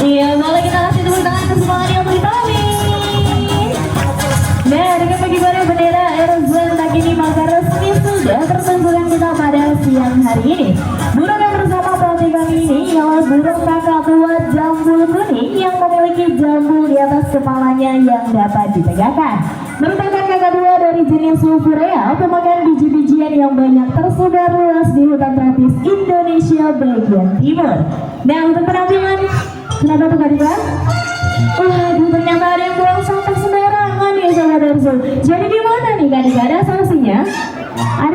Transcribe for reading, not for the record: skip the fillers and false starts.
Iya, boleh kita kasih tepuk tangan ke semuanya untuk Tommy. Nah, dengan pengibaran bendera Aerozone pagi ini maka resmi sudah tertentukan kita pada siang hari ini. Burung yang bersama pelatih kami ini ialah burung kakak tua jambul kuning yang memiliki jambul di atas kepalanya yang dapat ditegakkan. Merupakan kakak tua dari jenis Sulfurea, pemakan biji-bijian yang banyak tersebar luas di hutan tropis Indonesia bagian timur. Nah, untuk penampilan, kenapa tuh Kak? Waduh, ternyata ada yang buang sampah sembarangan nih, sahabat Airsoft. Jadi gimana nih Kak? Ada sanksinya? Ada